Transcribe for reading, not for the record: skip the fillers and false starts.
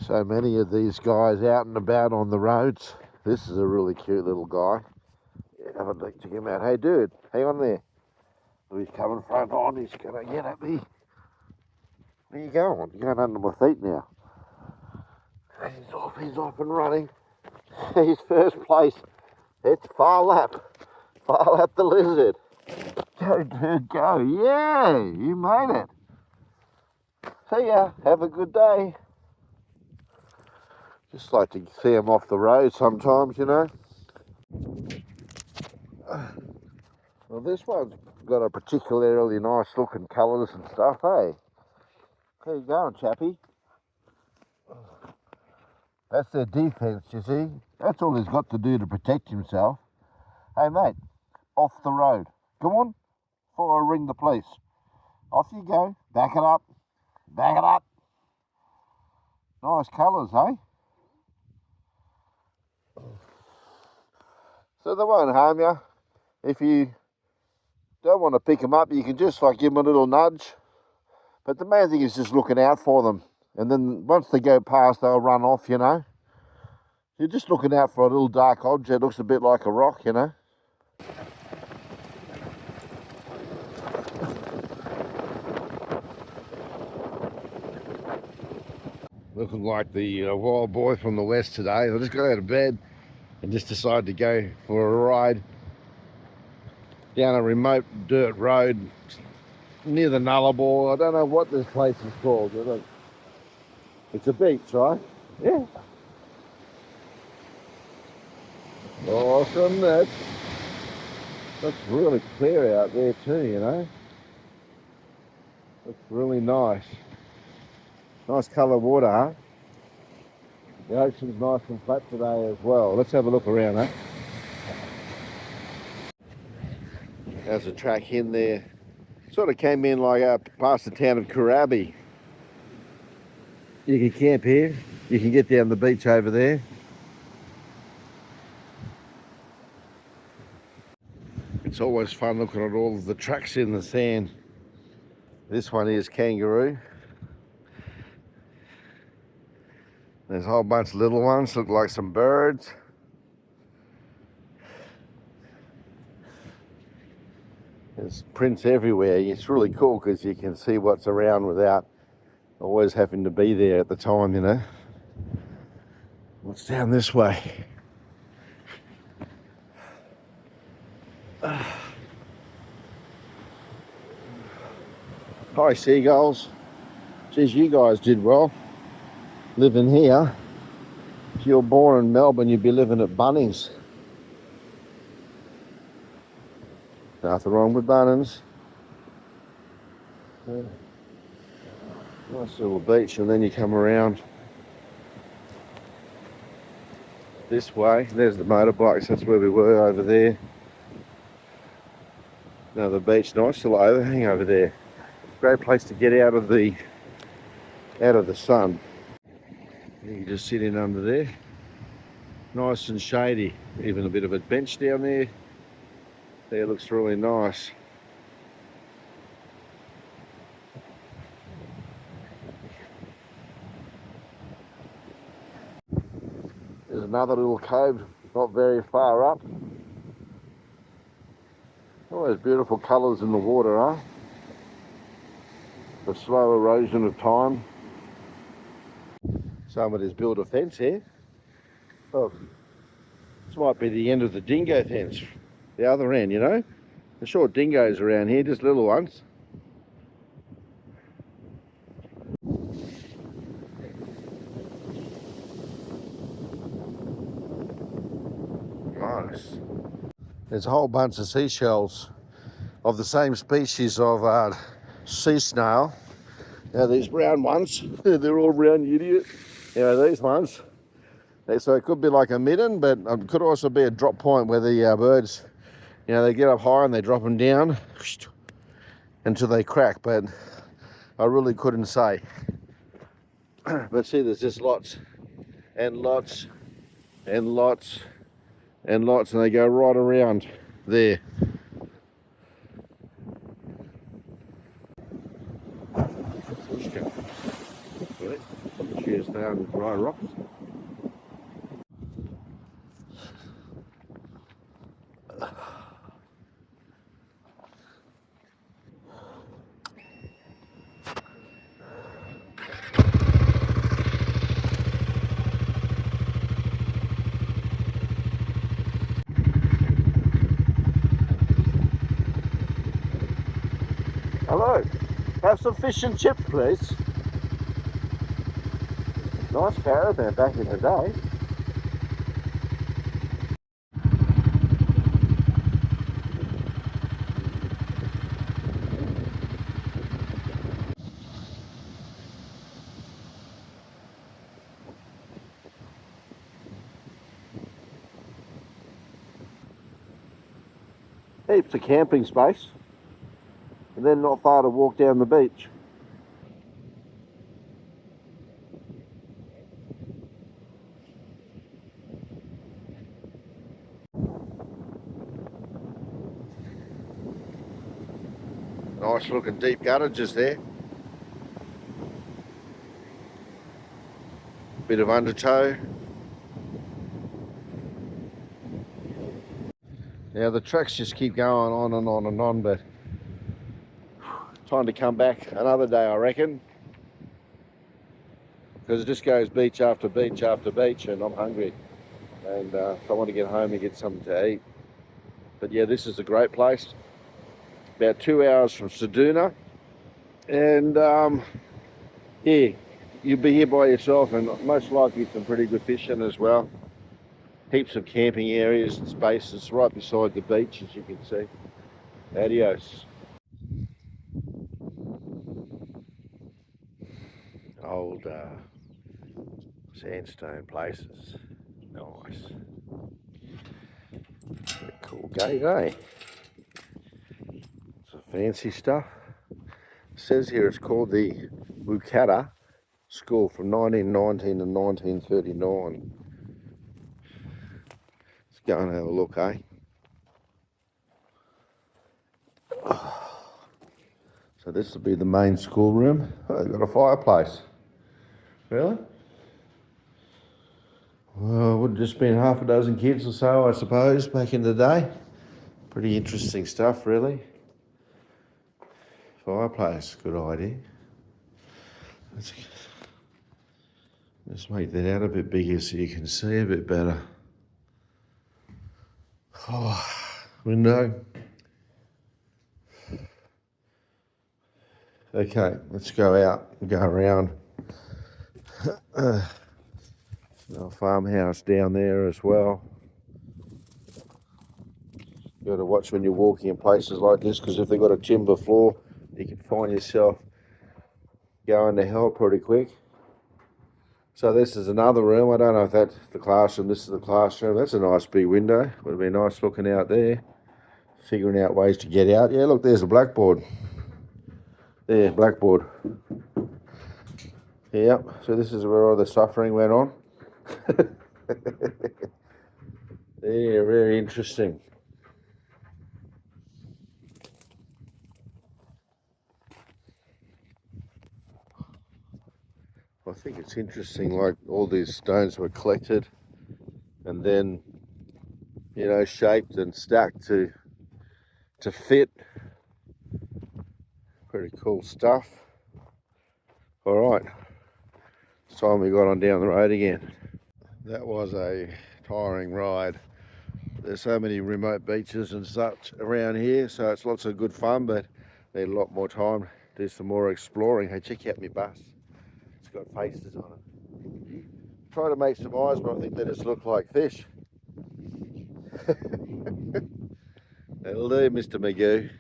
So many of these guys out and about on the roads. This is a really cute little guy. Yeah, have a look, check him out. Hey dude, hang on there. Oh, he's coming front on, he's gonna get at me. Where you going? You're going under my feet now. He's off and running. He's first place. It's Phar Lap. Phar Lap the lizard. Go dude, go. Yeah, you made it. See ya, have a good day. Just like to see them off the road sometimes, you know. Well, this one's got a particularly nice looking colours and stuff, hey? How you going, chappie? That's their defence, you see. That's all he's got to do to protect himself. Hey, mate, off the road. Come on, before I ring the police. Off you go. Back it up. Back it up. Nice colours, eh? So they won't harm you. If you don't want to pick them up, you can just like give them a little nudge. But the main thing is just looking out for them. And then once they go past, they'll run off, you know. You're just looking out for a little dark object. Looks a bit like a rock, you know. Looking like the wild boy from the west today. I just got out of bed and just decided to go for a ride down a remote dirt road near the Nullarbor. I don't know what this place is called. It's a beach, right? Yeah. Awesome. That's really clear out there too, you know. Looks really nice. Nice colour water, huh? The ocean's nice and flat today as well. Let's have a look around, huh? There's a track in there. Sort of came in like past the town of Kurabi. You can camp here. You can get down the beach over there. It's always fun looking at all of the tracks in the sand. This one is kangaroo. There's a whole bunch of little ones, look like some birds. There's prints everywhere. It's really cool because you can see what's around without always having to be there at the time, you know. What's down this way? Hi seagulls. Geez, you guys did well living here. If you were born in Melbourne, you'd be living at Bunnings. Nothing wrong with Bunnings. Yeah. Nice little beach, and then you come around this way. There's the motorbikes. That's where we were over there. Now the beach, nice little overhang over there. Great place to get out of the sun. You can just sit in under there. Nice and shady. Even a bit of a bench down there. There looks really nice. There's another little cove not very far up. All those beautiful colours in the water, huh? The slow erosion of time. Somebody's built a fence here. Oh, this might be the end of the dingo fence. The other end, you know. The short dingoes around here, just little ones. Nice. There's a whole bunch of seashells of the same species of sea snail. Now these brown ones, they're all brown, you idiot. You know, these ones. So it could be like a midden, but it could also be a drop point where the birds, you know, they get up high and they drop them down until they crack, but I really couldn't say. But see, there's just lots and lots and lots and lots, and they go right around there. country is found with dry rocks. Hello, have some fish and chips, please. Nice caravan back in the day. Heaps of camping space, and then not far to walk down the beach. Nice looking deep guttages there. Bit of undertow. Now the tracks just keep going on and on and on, but time to come back another day, I reckon, because it just goes beach after beach after beach, and I'm hungry, and I want to get home and get something to eat. But yeah, this is a great place. About 2 hours from Ceduna, and yeah, you'll be here by yourself, and most likely some pretty good fishing as well. Heaps of camping areas and spaces right beside the beach, as you can see. Adios. Old sandstone places. Nice. Cool gate, eh? Some fancy stuff. It says here it's called the Wukatta School from 1919 to 1939. Let's go and have a look, eh? So this will be the main schoolroom. Oh, they've got a fireplace. Really? Well, it would have just been half a dozen kids or so, I suppose, back in the day. Pretty interesting stuff, really. Fireplace, good idea. Let's make that out a bit bigger so you can see a bit better. Oh, window. Okay, let's go out and go around. A farmhouse down there as well. You got to watch when you're walking in places like this, because if they've got a timber floor, you can find yourself going to hell pretty quick. So this is another room. I don't know if that's the classroom. This is the classroom. That's a nice big window. Would have been nice looking out there. Figuring out ways to get out. Yeah, look, there's a blackboard. There, blackboard. Yep, so this is where all the suffering went on. Yeah, very interesting. I think it's interesting, like all these stones were collected and then, you know, shaped and stacked to fit. Pretty cool stuff. All right, it's time we got on down the road again. That was a tiring ride. There's so many remote beaches and such around here, so it's lots of good fun, but need a lot more time to do some more exploring. Hey, check out my bus. It's got faces on it. Try to make some eyes, but I think they just look like fish. That'll do, Mr. Magoo.